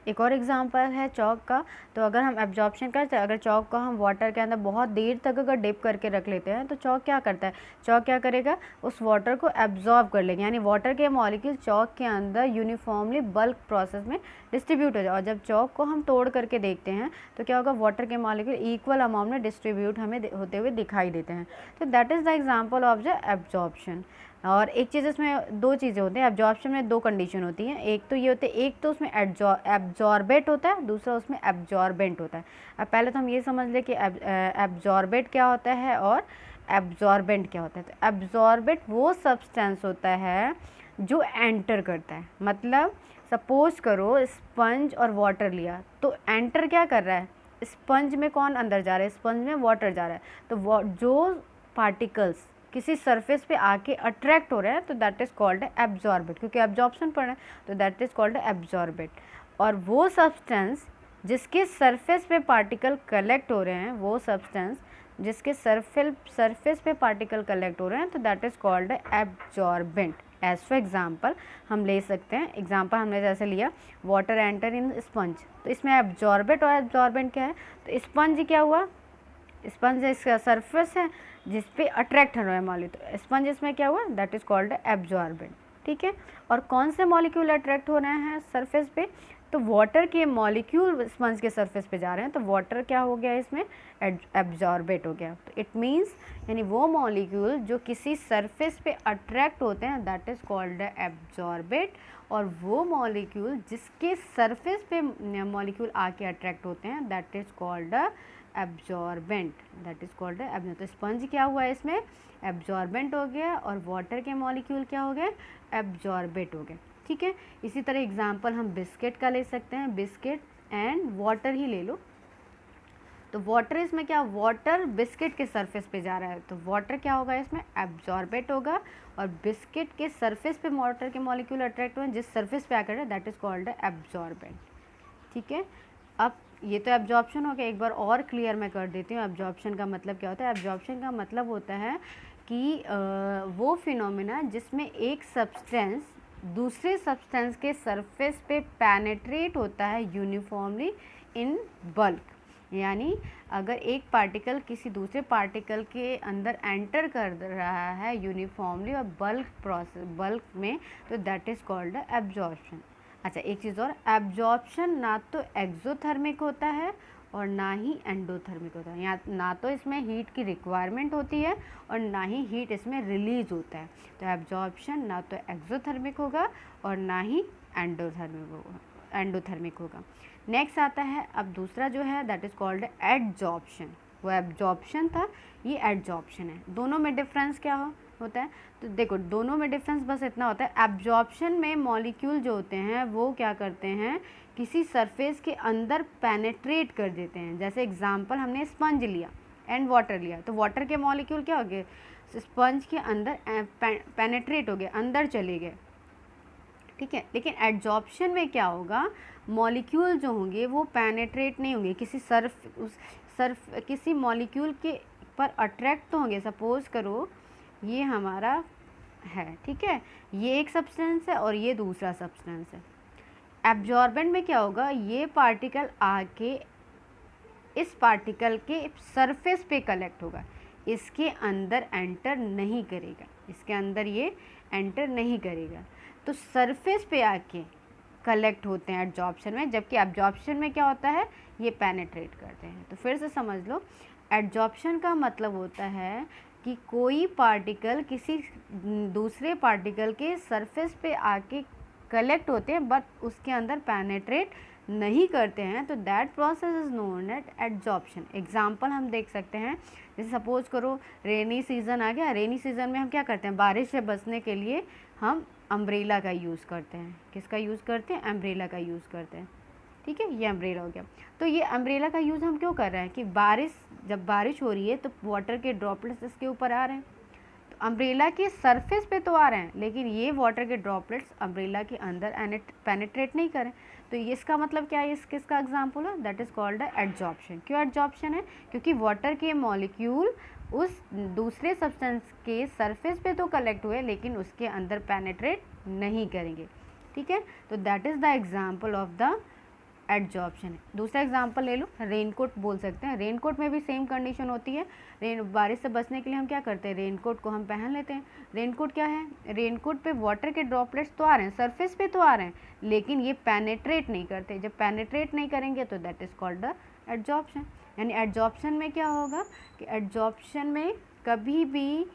एक और एग्जांपल है चॉक का। तो अगर हम एब्जॉर्प्शन करते हैं, अगर चॉक को हम वाटर के अंदर बहुत देर तक अगर डिप करके रख लेते हैं तो चॉक क्या करता है, चॉक क्या करेगा, उस वाटर को एब्जॉर्ब कर लेगा, यानी वाटर के मॉलिक्यूल चॉक के अंदर यूनिफॉर्मली बल्क प्रोसेस में डिस्ट्रीब्यूट हो जाए। और जब चॉक को हम तोड़ करके देखते हैं तो क्या होगा, वाटर के मॉलिक्यूल इक्वल अमाउंट में डिस्ट्रीब्यूट हमें होते हुए दिखाई देते हैं। तो that is the example of the absorption. और एक चीज़ इसमें, दो चीज़ें होती हैं एब्जॉर्प्शन में, दो कंडीशन होती हैं। एक तो ये होते हैं, एक तो उसमें एब्जॉर्बेट होता है, दूसरा उसमें एब्जॉर्बेंट होता है। अब पहले तो हम ये समझ लें कि एब्जॉर्बेट क्या होता है और एब्जॉर्बेंट क्या होता है। तो एब्जॉर्बेट वो सब्सटेंस होता है जो एंटर करता है, मतलब सपोज करो स्पंज और वाटर लिया, तो एंटर क्या कर रहा है, स्पंज में कौन अंदर जा रहा है, स्पंज में वाटर जा रहा है। तो जो पार्टिकल्स किसी सरफेस पे आके अट्रैक्ट हो रहे हैं तो दैट इज़ कॉल्ड एब्जॉर्बेट, क्योंकि एब्जॉर्प्शन पढ़ रहे हैं तो दैट इज़ कॉल्ड एब्जॉर्बेट। और वो सब्सटेंस जिसके सरफेस पे पार्टिकल कलेक्ट हो रहे हैं, वो सब्सटेंस जिसके सरफेस पे पार्टिकल कलेक्ट हो रहे हैं तो that is called absorbent. As for example हम ले सकते हैं, एग्जाम्पल हमने जैसे लिया वाटर एंटर इन स्पंज, तो इसमें एब्जॉर्बेट और एब्जॉर्बेंट क्या है, तो स्पंज क्या हुआ, स्पंज इसका सरफेस है जिस पे अट्रैक्ट हो रहा है मॉलिक्यूल, तो स्पंज इसमें क्या हुआ, दैट इज़ कॉल्ड एब्जॉर्बेंट। ठीक है, और कौन से मॉलिक्यूल अट्रैक्ट हो रहे हैं सरफेस पे, तो वाटर के मॉलिक्यूल स्पंज के सरफेस पे जा रहे हैं, तो वाटर क्या हो गया इसमें, एब्जॉर्बेट हो गया। तो इट मीन्स यानी वो मॉलिक्यूल जो किसी सरफेस पे अट्रैक्ट होते हैं दैट इज़ कॉल्ड एब्जॉर्बेट, और वो मॉलिक्यूल जिसके सरफेस पे मॉलिक्यूल आके अट्रैक्ट होते हैं that is called absorbent, that is called absorbent. तो स्पंज क्या हुआ इसमें, एब्जॉर्बेंट हो गया, और वाटर के मॉलिक्यूल क्या हो गए, एब्जॉर्बेट हो गए। ठीक है, इसी तरह एग्जांपल हम बिस्किट का ले सकते हैं, बिस्किट एंड वाटर ही ले लो। तो वाटर इसमें क्या, वाटर बिस्किट के सरफेस पे जा रहा है, तो वाटर क्या होगा इसमें, एब्जॉर्बेट होगा, और बिस्किट के सरफेस पे वाटर के मॉलिक्यूल अट्रैक्ट हुए जिस सरफेस पे आकर दैट इज़ कॉल्ड एब्जॉर्बेंट। ठीक है, अब ये तो एब्जॉर्प्शन हो गया, एक बार और क्लियर मैं कर देती हूँ एब्जॉर्प्शन का मतलब क्या होता है। एब्जॉर्प्शन का मतलब होता है कि वो फिनोमेना जिसमें एक सब्सटेंस दूसरे सब्सटेंस के सरफेस पे पेनेट्रेट होता है यूनिफॉर्मली इन बल्क, यानी अगर एक पार्टिकल किसी दूसरे पार्टिकल के अंदर एंटर कर रहा है यूनिफॉर्मली और बल्क में, तो दैट इज़ कॉल्ड एब्जॉर्प्शन। अच्छा, एक चीज़ और, एब्जॉर्प्शन ना तो एक्सोथर्मिक होता है और ना ही एंडोथर्मिक होता है, या ना तो इसमें हीट की रिक्वायरमेंट होती है और ना ही हीट इसमें रिलीज होता है। तो एब्जॉर्प्शन ना तो एक्सोथर्मिक होगा और ना ही एंडोथर्मिक होगा। नेक्स्ट आता है अब दूसरा जो है दैट इज़ कॉल्ड एडजॉर्प्शन। वो एब्जॉर्प्शन था, ये एडजॉर्प्शन है। दोनों में डिफरेंस क्या होता है, तो देखो दोनों में डिफरेंस बस इतना होता है, एब्जॉर्प्शन में मॉलिक्यूल जो होते हैं वो क्या करते हैं, किसी सरफेस के अंदर पेनेट्रेट कर देते हैं। जैसे एग्जांपल हमने स्पंज लिया एंड वाटर लिया, तो वाटर के मॉलिक्यूल क्या हो गए, स्पंज के अंदर पेनेट्रेट हो गए, अंदर चले गए। ठीक है, लेकिन एडजॉर्प्शन में क्या होगा, मॉलिक्यूल जो होंगे वो पेनेट्रेट नहीं होंगे, किसी मॉलिक्यूल के पर अट्रैक्ट तो होंगे। सपोज करो ये हमारा है, ठीक है, ये एक सब्सटेंस है और ये दूसरा सब्सटेंस है। एब्जॉर्बेंट में क्या होगा, ये पार्टिकल आके इस पार्टिकल के सरफेस पे कलेक्ट होगा, इसके अंदर एंटर नहीं करेगा, इसके अंदर ये एंटर नहीं करेगा, तो सरफेस पे आके कलेक्ट होते हैं एडजॉर्प्शन में। जबकि एब्जॉर्प्शन में क्या होता है, ये पेनेट्रेट करते हैं। तो फिर से समझ लो, एडजॉर्प्शन का मतलब होता है कि कोई पार्टिकल किसी दूसरे पार्टिकल के सरफेस पे आके कलेक्ट होते हैं बट उसके अंदर पेनेट्रेट नहीं करते हैं, तो that process is known at adsorption. Example हम देख सकते हैं, जैसे सपोज करो रेनी सीज़न आ गया, रेनी सीज़न में हम क्या करते हैं, बारिश से बचने के लिए हम अम्ब्रेला का यूज़ करते हैं। किसका यूज़ करते हैं, अम्ब्रेला का यूज़ करते हैं। ठीक है, ये अम्ब्रेला हो गया। तो ये अम्ब्रेला का यूज़ हम क्यों कर रहे हैं कि जब बारिश हो रही है तो वाटर के ड्रॉपलेट्स इसके ऊपर आ रहे हैं, तो अम्ब्रेला के सरफेस पे तो आ रहे हैं, लेकिन ये वाटर के ड्रॉपलेट्स अम्ब्रेला के अंदर पेनिट्रेट नहीं करें। तो ये इसका मतलब क्या है, इस किसका एग्जाम्पल है, दैट इज़ कॉल्ड एडजॉर्प्शन। क्यों एडजॉर्प्शन है, क्योंकि वाटर के मॉलिक्यूल उस दूसरे सब्सटेंस के सरफेस पे तो कलेक्ट हुए लेकिन उसके अंदर पेनिट्रेट नहीं करेंगे। ठीक है, तो that is the example of the adsorption है। दूसरा एग्जांपल ले लो, रेनकोट बोल सकते हैं। रेनकोट में भी सेम कंडीशन होती है। बारिश से बचने के लिए हम क्या करते हैं, रेनकोट को हम पहन लेते हैं। रेनकोट क्या है, रेनकोट पे वाटर के ड्रॉपलेट्स तो आ रहे हैं, सरफेस पे तो आ रहे हैं, लेकिन ये पेनेट्रेट नहीं करते। जब पेनेट्रेट नहीं करेंगे तो that is called the adsorption. यानी एडजॉर्प्शन में क्या होगा कि एडजॉर्प्शन में कभी भी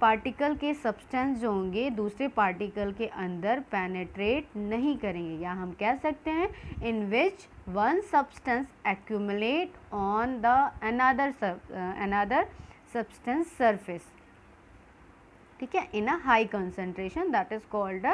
पार्टिकल के सब्सटेंस जो होंगे दूसरे पार्टिकल के अंदर पेनेट्रेट नहीं करेंगे, या हम कह सकते हैं in which one substance accumulate on the another substance surface, ठीक है, in a high concentration, that is called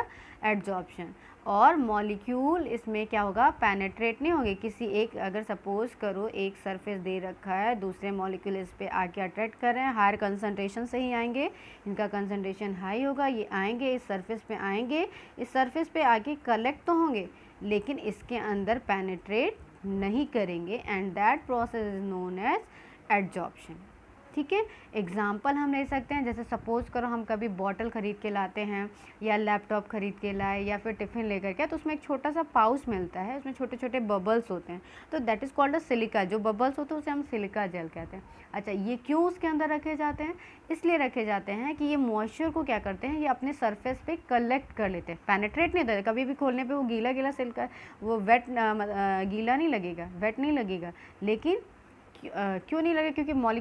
adsorption. और मॉलिक्यूल इसमें क्या होगा, पेनेट्रेट नहीं होंगे। किसी एक, अगर सपोज करो एक सरफेस दे रखा है, दूसरे मॉलिक्यूल इस पे आके अट्रैक्ट कर रहे हैं, हायर कंसंट्रेशन से ही आएंगे, इनका कंसंट्रेशन हाई होगा, ये आएंगे इस सरफेस पे, आएंगे इस सरफेस पे आके कलेक्ट तो होंगे, लेकिन इसके अंदर पेनेट्रेट नहीं करेंगे, and that process is known as adsorption, ठीक है। एग्जाम्पल हम ले सकते हैं, जैसे सपोज करो हम कभी बॉटल ख़रीद के लाते हैं, या लैपटॉप ख़रीद के लाए, या फिर टिफ़िन लेकर के, तो उसमें एक छोटा सा पाउच मिलता है, उसमें छोटे छोटे बबल्स होते हैं, तो that is called a silica. जो बबल्स होते हैं उसे हम सिलिका जेल कहते हैं। अच्छा, ये क्यों उसके अंदर रखे जाते हैं, इसलिए रखे जाते हैं कि ये मॉइस्चर को क्या करते हैं, ये अपने सरफेस पे कलेक्ट कर लेते हैं, पेनेट्रेट नहीं देते। कभी भी खोलने पे वो गीला गीला सिल्का, वो वेट गीला नहीं लगेगा, वेट नहीं लगेगा, लेकिन क्यों नहीं लगेगा, क्योंकि मॉलिक्यूल